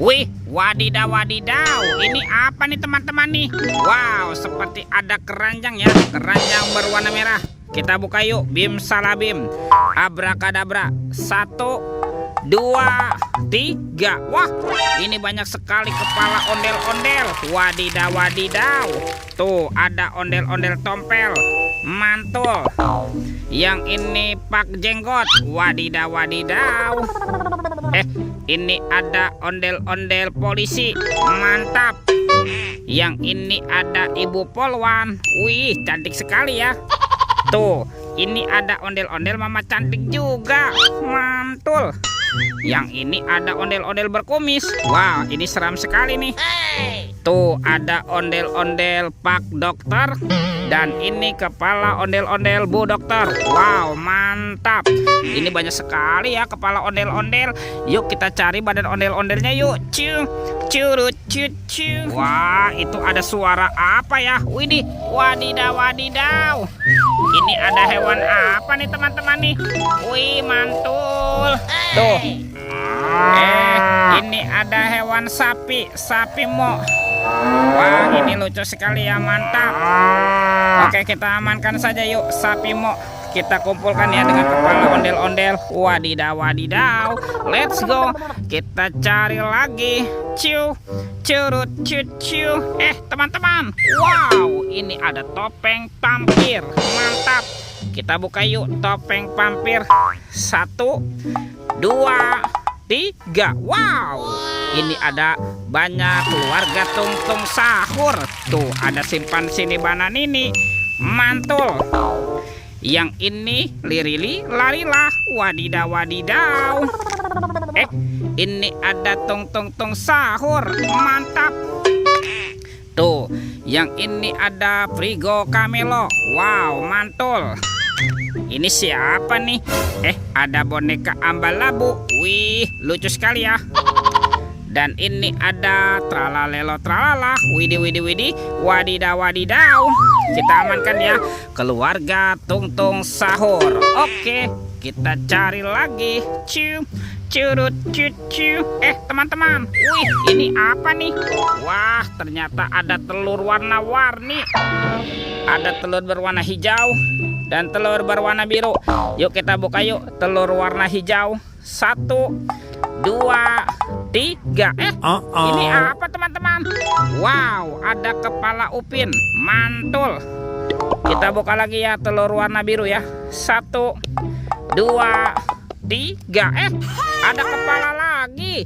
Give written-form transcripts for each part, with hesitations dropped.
Wih, wadidaw wadidaw. Ini apa nih teman-teman nih? Wow, seperti ada keranjang ya. Keranjang berwarna merah. Kita buka yuk. Bim salabim. Abrakadabra. 1, 2, 3. Wah, ini banyak sekali kepala ondel-ondel. Wadidaw wadidaw. Tuh, ada ondel-ondel tompel. Mantul. Yang ini pak jenggot. Wadidaw wadidaw. Ini ada ondel-ondel polisi. Mantap. Yang ini ada ibu polwan. Wih, cantik sekali ya. Tuh, ini ada ondel-ondel mama cantik juga. Mantul. Yang ini ada ondel-ondel berkumis. Wah, ini seram sekali nih. Tuh, ada ondel-ondel pak dokter. Dan ini kepala ondel-ondel bu dokter. Wow, mantap. Ini banyak sekali ya kepala ondel-ondel. Yuk kita cari badan ondel-ondelnya yuk. Curut cucu. Wah, itu ada suara apa ya? Widih, wadidaw wadidaw. Ini ada hewan apa nih teman-teman nih? Wih, mantul. Tuh. Ini ada hewan sapi. Sapi mo. Wah, ini lucu sekali ya, mantap. Oke, kita amankan saja yuk sapi mo. Kita kumpulkan ya dengan kepala ondel-ondel. Wadidaw wadidaw. Let's go. Kita cari lagi. Curut cucu. Teman-teman. Wow, ini ada topeng vampir. Mantap. Kita buka yuk topeng vampir. 1, 2, 3. Wow, ini ada banyak keluarga tungtung sahur. Tuh, ada simpan sini bananini. Mantul. Yang ini lirili larilah. Wadidaw wadidaw. Ini ada tung sahur. Mantap. Tuh, yang ini ada Frigo Camelo. Wow, mantul. Ini siapa nih? Ada boneka ambalabu. Wih, lucu sekali ya. Dan ini ada tralalelo tralala. Widih widih widih. Wadidaw wadidaw. Kita amankan ya keluarga tungtung sahur. Oke, kita cari lagi. Curut cucu. Teman-teman. Wih, ini apa nih? Wah, ternyata ada telur warna-warni. Ada telur berwarna hijau dan telur berwarna biru. Yuk kita buka yuk telur warna hijau. 1, 2, 3. Ini apa teman-teman? Wow, ada kepala upin. Mantul. Kita buka lagi ya telur warna biru ya. 1, 2, 3. Ada kepala lagi.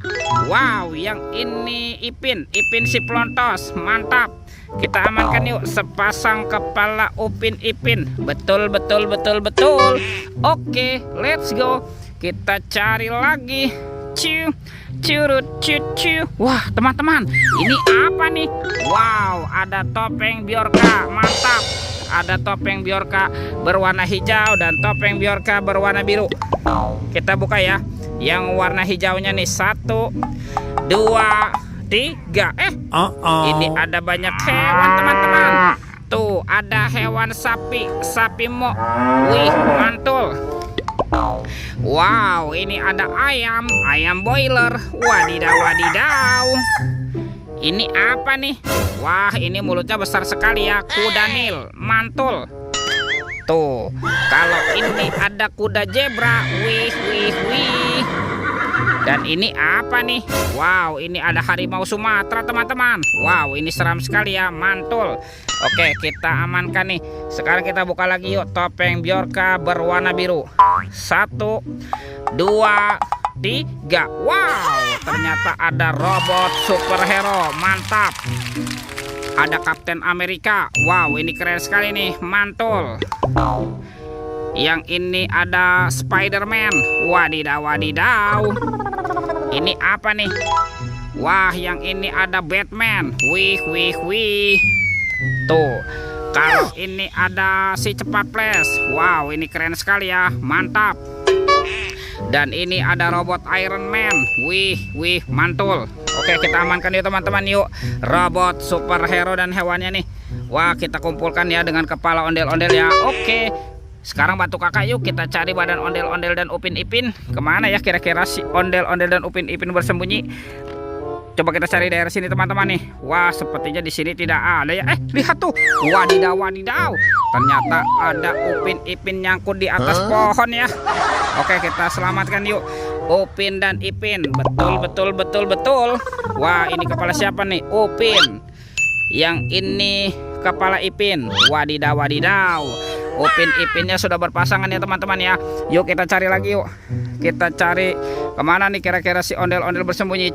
Wow, yang ini Ipin si pelontos. Mantap. Kita amankan yuk sepasang kepala upin Ipin. Betul betul betul betul. Oke, let's go. Kita cari lagi. Curut cucu. Wah, teman-teman, ini apa nih? Wow, ada topeng Bjorka. Mantap. Ada topeng Bjorka berwarna hijau dan topeng Bjorka berwarna biru. Kita buka ya. Yang warna hijaunya nih. 1, 2, 3. Ini ada banyak hewan teman-teman. Tuh, ada hewan sapi. Sapi mo. Wih, mantul. Wow, ini ada ayam. Ayam boiler. Wadidaw wadidaw. Ini apa nih? Wah, ini mulutnya besar sekali ya. Kuda Nil. Mantul. Tuh, kalau ini ada kuda zebra. Wih wih wih. Dan ini apa nih? Wow, ini ada harimau Sumatera teman-teman. Wow, ini seram sekali ya. Mantul. Oke, kita amankan nih. Sekarang kita buka lagi yuk topeng Bjorka berwarna biru. 1, 2, 3. Wow, ternyata ada robot superhero. Mantap. Ada Kapten Amerika. Wow, ini keren sekali nih. Mantul. Yang ini ada Spider-Man. Wadidaw wadidaw. Ini apa nih? Wah, yang ini ada Batman. Wih wih wih. Tuh, kalau ini ada si cepat flash. Wow, ini keren sekali ya. Mantap. Dan ini ada robot Iron Man. Wih wih, mantul. Oke, kita amankan yuk teman-teman yuk. Robot superhero dan hewannya nih. Wah, kita kumpulkan ya dengan kepala ondel-ondel ya. Oke, sekarang bantu kakak yuk kita cari badan ondel-ondel dan upin ipin. Kemana ya kira-kira si ondel-ondel dan upin ipin bersembunyi? Coba kita cari daerah sini teman-teman nih. Wah, sepertinya di sini tidak ada ya. Lihat tuh. Wadidaw, wadidaw. Ternyata ada Upin Ipin nyangkut di atas pohon ya. Oke, kita selamatkan yuk Upin dan Ipin. Betul, betul, betul, betul. Wah, ini kepala siapa nih? Upin. Yang ini kepala Ipin. Wadidaw, wadidaw. Upin Ipinnya sudah berpasangan ya teman-teman ya. Yuk kita cari lagi yuk. Kita cari kemana nih kira-kira si ondel-ondel bersembunyi.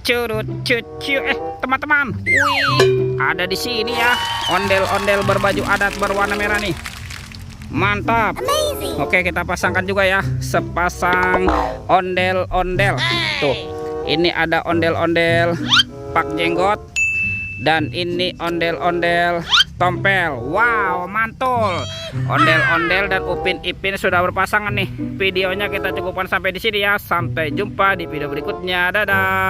Curut, cucu. Teman-teman, wih, ada di sini ya. Ondel-ondel berbaju adat berwarna merah nih. Mantap. Oke, kita pasangkan juga ya sepasang ondel-ondel. Tuh, ini ada ondel-ondel pak jenggot. Dan ini ondel-ondel tompel. Wow, mantul. Ondel-ondel dan Upin Ipin sudah berpasangan nih. Videonya kita cukupkan sampai di sini ya. Sampai jumpa di video berikutnya. Dadah.